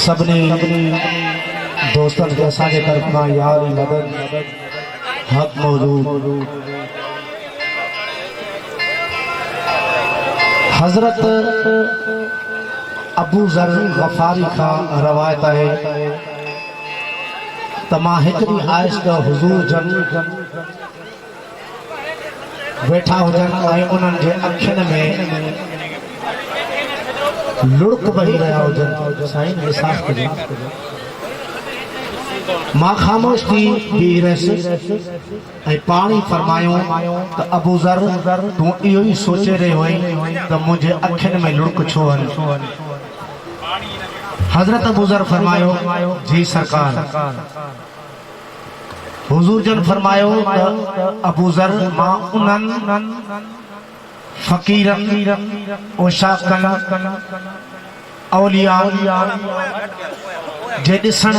सबने दोस्तन के असांजे तरफ खां यारी मदद हक मौजूद हजरत अबू ज़र गफ़ारी का रवायत है तमा हिकड़ी आयस का हुजूर जन बैठा हुजन ऐं उन्हनि जे अखियुनि में लुड़क बही रहा हुजन। साईं एहसास कजो मां खामोश थी बीह रहियसि ऐं पाणी फरमायो त अबू ज़र तूं इहो ई सोचे रहियो आहीं त मुंहिंजे अखियुनि में लुड़क छो आहिनि। हजरत अबू ज़र फरमायो जी सरकार। हुजूर जन फरमायो अबू ज़र मां उन्हनि फकीरन ओशाकन औलिया जे ॾिसण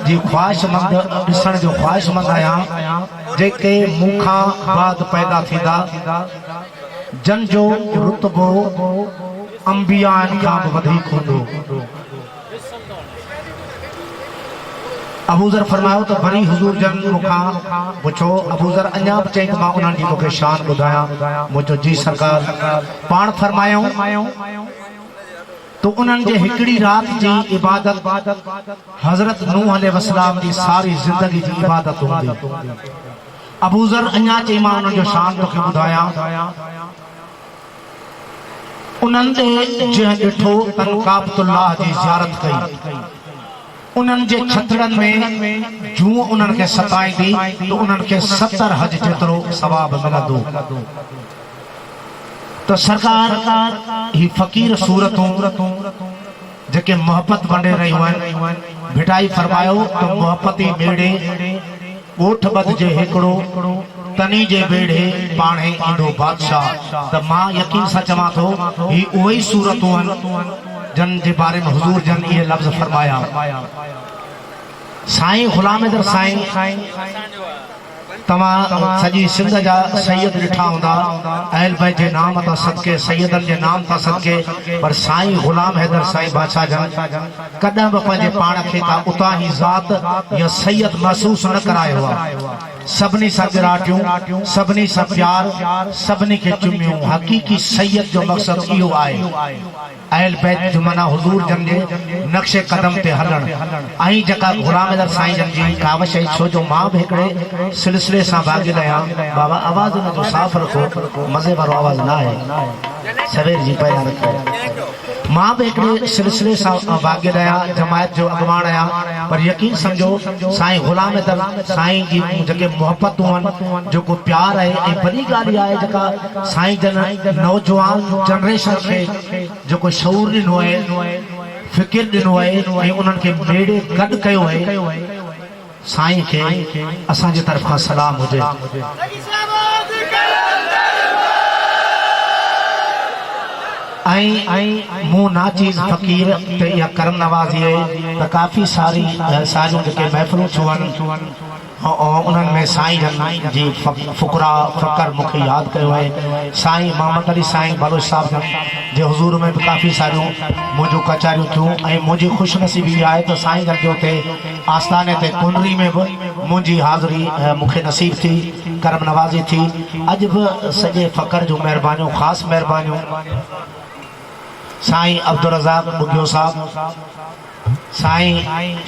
जी ख्वाहिशमंद ॾिसण जो ख्वाहिशमंद आहियां जेके मूंखां बाद पैदा थींदा जन जो रुतबो अंबिया खां बि वधीक हूंदो। अबू ज़र फरमायो तो भरी हुजूर जन मुखां पुछो। अबू ज़र अञा बि चई त मां उन्हनि जी तोखे शान ॿुधायां। मुंहिंजो जी सरकार पाण फरमायो तो उन्हनि जे हिकिड़ी राति जी इबादत हज़रत नूह अलैहिस्सलाम जी सारी ज़िंदगी जी इबादत हूंदी। अबू ज़र अञा चई मां उन्हनि जो शान तोखे ॿुधायां। उन्हनि ते जंहिं ॾिठो तन काबतुल्लाह जी ज़ियारत कई उन्हनि जे छतड़नि में जूं उन्हनि खे सताईंदी तो उन्हनि खे 70 हज जेतिरो सवाब मिलंदो। तो सरकार ही फकीर सूरतूं जेके मोहब्बत बंडे रहियूं आहिनि भिटाई फरमायो तो मोहब्बती बेड़े ॻोठ बद जे हिकिड़ो तनी जे बेड़े पाणे ईंदो बादशाह। त मां यकीन सां चवां थो ही उहे ई सूरतूं आहिनि जन जे बारे में हुजूर जन ये लफ्ज फरमाया। साईं गुलाम हैदर साईं तमाम सजी सिंध जा सैयद ॾिठा हूंदा अहल बैत जे नाम ता सदके सैयदन जे नाम ता सदके पर साईं गुलाम हैदर साईं बादशाह जन कॾहिं बि पंहिंजे पाण खे का उतां ही ज़ात या सैयद महसूस न करायो आहे। सभिनी सां गिराटियूं सभिनी सां प्यार सभिनी खे चुमियूं। हकीकी सैयद जो मक़सद इहो आहे अहल बैत जो माना हुजूर जन जे नक्शे कदम ते हलण। ऐं जेका गुलाम हैदर साईं जन जी कावश है छो जो मां भी हिकिड़े सिलसिले सां भागिल आहियां। बाबा आवाज़ उन जो साफ़ रखो मज़े वारो आवाज़ ना आहे सवेर जी पैदा रखो। मां भी हिकिड़े सिलसिले सां भागिल आहियां जमायत जो अॻवान आहियां पर यकीन समझो साईं गुलाम हैदर साईं जी जेके मोहब्बतूं आहिनि जेको प्यार आहे ऐं वॾी ॻाल्हि आहे जेका साईं जन नौजवान जनरेशन खे जेको शऊर ॾिनो आहे फ़िकिर ॾिनो आहे ऐं उन्हनि खे बेड़े गॾु कयो आहे साईं खे असांजे तरफ़ खां सलाम हुजे। मूं नाचीज़ फ़कीर ते इहा करम नवाज़ी आहे त काफ़ी सारियूं जेके महफ़िलूं थियूं आहिनि उन्हनि में साईं जन जी फ़ुकरा फ़कर मूंखे यादि कयो आहे। साईं मोहम्मद अली साईं बलोच साहब जन जे हुज़ूर में भी काफ़ी सारियूं मुंहिंजूं कचारियूं थियूं ऐं मुंहिंजी ख़ुशनसीबी इहा आहे त साईं जन जो हुते आस्थाने ते कुंडरी में भी मुंहिंजी हाज़िरी मूंखे नसीब थी करम नवाज़ी थी। अॼु बि सॼे फ़कर जूं महिरबानियूं ख़ासि महिरबानियूं साईं अब्दुल रज़ाक बुगियो साहब साईं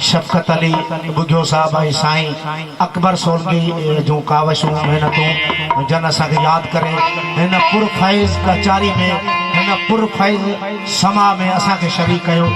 शफ़क़त अली बुगियो साहब ऐं साईं अकबर सोलगी जूं कावशूं महिनतूं जन असांखे यादि करे हिन पुरफ़ैज़ कचारी में हिन पुरफ़ैज़ समा में असांखे शरीक कयो।